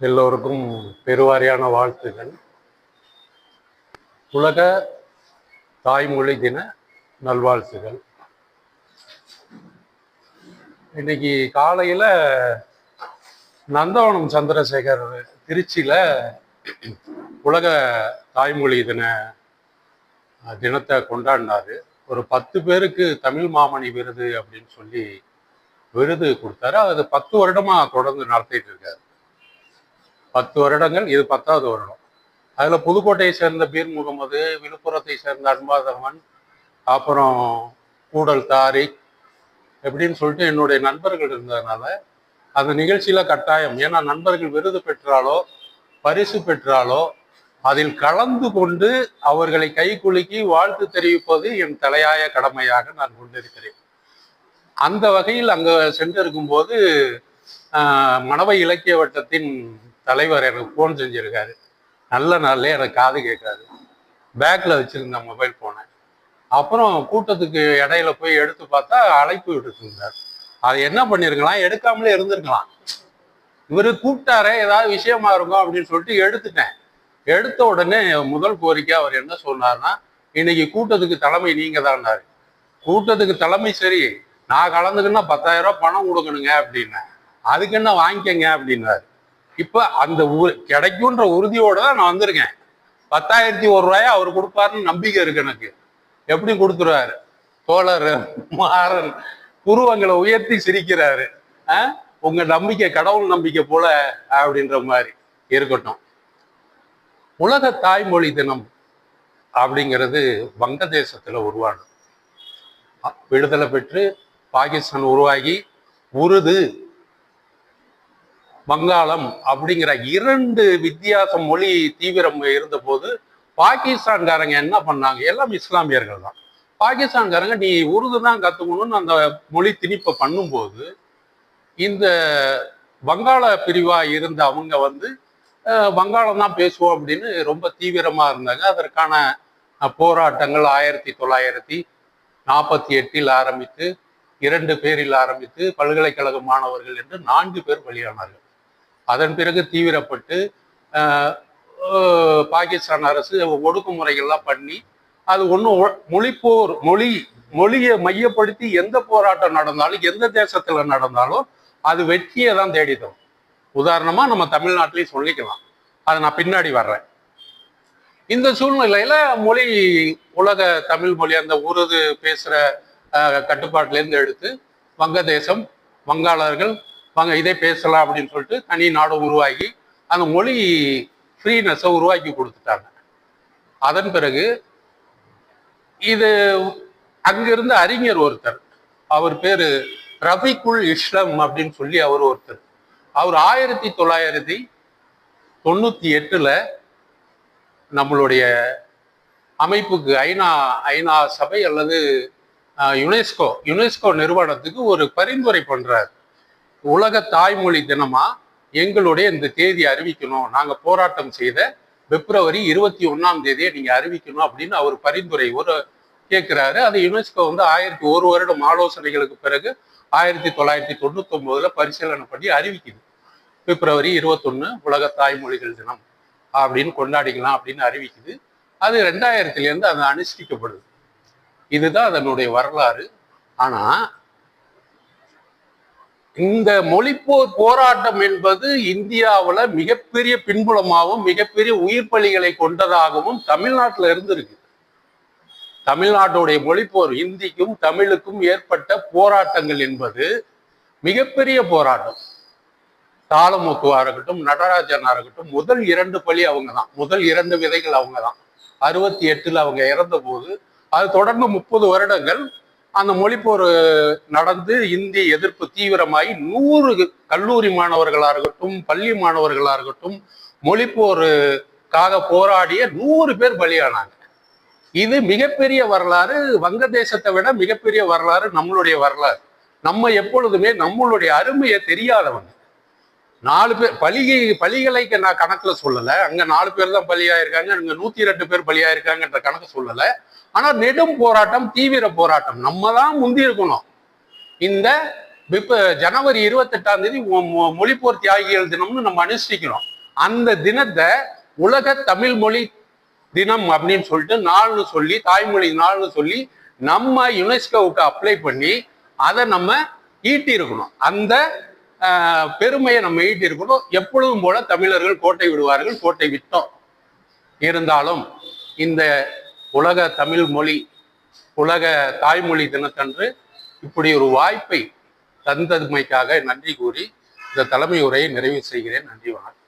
எல்லோருக்கும் பெருவாரியான வாழ்த்துகள். உலக தாய்மொழி தின நல்வாழ்த்துகள். இன்னைக்கு காலையில நந்தவனம் சந்திரசேகர் திருச்சியில உலக தாய்மொழி தினத்தை கொண்டாடினாரு. ஒரு 10 பேருக்கு தமிழ் மாமணி விருது அப்படின்னு சொல்லி விருது கொடுத்தாரு. அது 10 வருடமா தொடர்ந்து நடத்திட்டு இருக்காரு. 10 வருடங்கள், இது 10வது வருடம். அதுல புதுக்கோட்டையை சேர்ந்த பீர் முகமது, விழுப்புரத்தை சேர்ந்த அன்பாதவன், அப்புறம் கூடல் தாரிக் எப்படின்னு சொல்லிட்டு என்னுடைய நண்பர்கள் இருந்ததுனால அந்த நிகழ்ச்சியில கட்டாயம், ஏன்னா நண்பர்கள் விருது பெற்றாலோ பரிசு பெற்றாலோ அதில் கலந்து கொண்டு அவர்களை கைகுலுக்கி வாழ்த்து தெரிவிப்பது என் தலையாய கடமையாக நான் கொண்டிருக்கிறேன். அந்த வகையில் அங்க சென்றிருக்கும் போது மணவை இலக்கிய வட்டத்தின் தலைவர் எனக்கு ஃபோன் செஞ்சிருக்காரு. நல்ல நாள்ல எனக்கு காது கேட்காது, பேக்ல வச்சிருந்த மொபைல் போனை. அப்புறம் கூட்டத்துக்கு இடையில போய் எடுத்து பார்த்தா அழைப்பு விட்டுருந்தார். அது என்ன பண்ணிருக்கலாம், எடுக்காமலே இருந்திருக்கலாம். இவரு கூப்பிட்டாரே ஏதாவது விஷயமா இருக்கும் அப்படின்னு சொல்லிட்டு எடுத்துட்டேன். எடுத்த உடனே முதல் கோரிக்கை அவர் என்ன சொன்னார்னா, இன்னைக்கு கூட்டத்துக்கு தலைமை நீங்க தான்னாரு. கூட்டத்துக்கு தலைமை சரி, நான் கலந்துக்குன்னா 10,000 ரூபாய் பணம் கொடுக்கணுங்க அப்படின்னேன். அதுக்கு என்ன வாங்கிக்கங்க அப்படின்னாரு. இப்ப அந்த கிடைக்கும்ன்ற உறுதியோட தான் நான் வந்திருக்கேன். 10,001 ரூபாய அவர் கொடுப்பாருன்னு நம்பிக்கை இருக்கு எனக்கு. எப்படி கொடுத்துருவாரு? தோழர் மாறன் புருவங்களை உயர்த்தி சிரிக்கிறாரு. உங்க நம்பிக்கை கடவுள் நம்பிக்கை போல அப்படின்ற மாதிரி இருக்கட்டும். உலக தாய்மொழி தினம் அப்படிங்கிறது வங்கதேசத்துல உருவானது. விடுதலை பெற்று பாகிஸ்தான் உருவாகி உருது, வங்காளம் அப்படிங்கிற 2 வித்தியாச மொழி தீவிரம் இருந்த போது பாகிஸ்தான்காரங்க என்ன பண்ணாங்க, எல்லாம் இஸ்லாமியர்கள் தான். பாகிஸ்தான்காரங்க நீ உருது தான் கத்துக்கணும்னு அந்த மொழி திணிப்பை பண்ணும்போது இந்த வங்காள பிரிவா இருந்த அவங்க வங்காளம் தான் பேசுவோம் அப்படின்னு ரொம்ப தீவிரமா இருந்தாங்க. அதற்கான போராட்டங்கள் 1948 ஆரம்பித்து 2 பேரில் ஆரம்பித்து பல்கலைக்கழக மாணவர்கள் என்று 4 பேர் பலியானார்கள். அதன் பிறகு தீவிரப்பட்டு பாகிஸ்தான் அரசு ஒடுக்குமுறைகள்லாம் பண்ணி அது மொழியை மையப்படுத்தி எந்த போராட்டம் நடந்தாலும் எந்த தேசத்துல நடந்தாலும் அது வெற்றியை தான் தேடித்தோம். உதாரணமா நம்ம தமிழ்நாட்டிலையும் சொல்லிக்கலாம். அதை நான் பின்னாடி வர்றேன். இந்த சூழ்நிலையில உலக தமிழ் மொழி அந்த உருது பேசுற கட்டுப்பாட்டிலேருந்து எடுத்து வங்கதேசம், வங்காளர்கள் இதை பேசலாம் அப்படின்னு சொல்லிட்டு தனி நாடு உருவாகி அந்த மொழி ஃப்ரீனஸை உருவாக்கி கொடுத்துட்டாங்க. அதன் பிறகு இது அங்கிருந்த அறிஞர் ஒருத்தர், அவர் பேரு ரஃபீக்குல் இஸ்லாம் அப்படின்னு சொல்லி அவர் ஒருத்தர். அவர் 1998 நம்மளுடைய அமைப்புக்கு ஐநா சபை அல்லது யுனெஸ்கோ நிறுவனத்துக்கு ஒரு பரிந்துரை பண்றார். உலக தாய்மொழி தினமா எங்களுடைய இந்த தேதி அறிவிக்கணும், நாங்க போராட்டம் செய்த பிப்ரவரி 21 நீங்க அறிவிக்கணும் அப்படின்னு அவர் பரிந்துரை கேட்கிறாரு. அது யுனெஸ்கோ 1 வருடம் ஆலோசனைகளுக்கு பிறகு 1999 பரிசீலனை பண்ணி அறிவிக்குது. பிப்ரவரி 21 உலக தாய்மொழிகள் தினம் அப்படின்னு கொண்டாடிக்கலாம் அப்படின்னு அறிவிக்குது. அது 2000 அது அனுஷ்டிக்கப்படுது. இதுதான் அதனுடைய வரலாறு. ஆனா இந்த மொழிப்போர் போராட்டம் என்பது இந்தியாவில் மிகப்பெரிய பின்புலமாகவும் மிகப்பெரிய உயிர் பலிகளை கொண்டதாகவும் தமிழ்நாட்டில் இருந்திருக்கு. தமிழ்நாட்டுடைய மொழிப்போர், இந்திக்கும் தமிழுக்கும் ஏற்பட்ட போராட்டங்கள் என்பது மிகப்பெரிய போராட்டம். தாளமுத்துவா இருக்கட்டும், நடராஜனா இருக்கட்டும், முதல் 2 பலி அவங்க தான், முதல் 2 விதைகள் அவங்க தான். 68 அவங்க இறந்த போது அது தொடர்ந்து 30 வருடங்கள் அந்த மொழிப்போர் நடந்து இந்தி எதிர்ப்பு தீவிரமாகி 100 கல்லூரி மாணவர்களா இருக்கட்டும், பள்ளி மாணவர்களா இருக்கட்டும், மொழிப்போருக்காக போராடிய 100 பேர் பலியானாங்க. இது மிகப்பெரிய வரலாறு. வங்கதேசத்தை விட மிகப்பெரிய வரலாறு நம்மளுடைய வரலாறு. நம்ம எப்பொழுதுமே நம்மளுடைய அருமையை தெரியாதவங்க. 4 பேர் பலிகளை நான் கணக்குல சொல்லல. அங்க 4 பேர் தான் பலியாயிருக்காங்க, அங்க 102 பேர் பலியாயிருக்காங்கன்ற கணக்கு சொல்லல. ஆனா நெடும் போராட்டம், தீவிர போராட்டம். நம்ம தான் முந்தி இருக்கணும். இந்த ஜனவரி 28 மொழிப்போர் தியாகிகள் தினம்னு நம்ம அனுஷ்டிக்கிறோம். அந்த தினத்தை உலக தமிழ் மொழி தினம் அப்படின்னு சொல்லிட்டு நாள்னு சொல்லி, தாய்மொழி நாள்னு சொல்லி நம்ம யுனெஸ்கோவுக்கு அப்ளை பண்ணி அதை நம்ம ஈட்டி இருக்கணும். அந்த பெருமையை நம்ம ஈட்டி இருக்கணும். எப்பொழுதும் போல தமிழர்கள் கோட்டை விடுவார்கள், கோட்டை விட்டோம். இருந்தாலும் இந்த உலக தமிழ் மொழி, உலக தாய்மொழி தினத்தன்று இப்படி ஒரு வாய்ப்பை தந்தமைக்காக நன்றி கூறி இந்த தலைமை உரையை நிறைவு செய்கிறேன். நன்றி, வணக்கம்.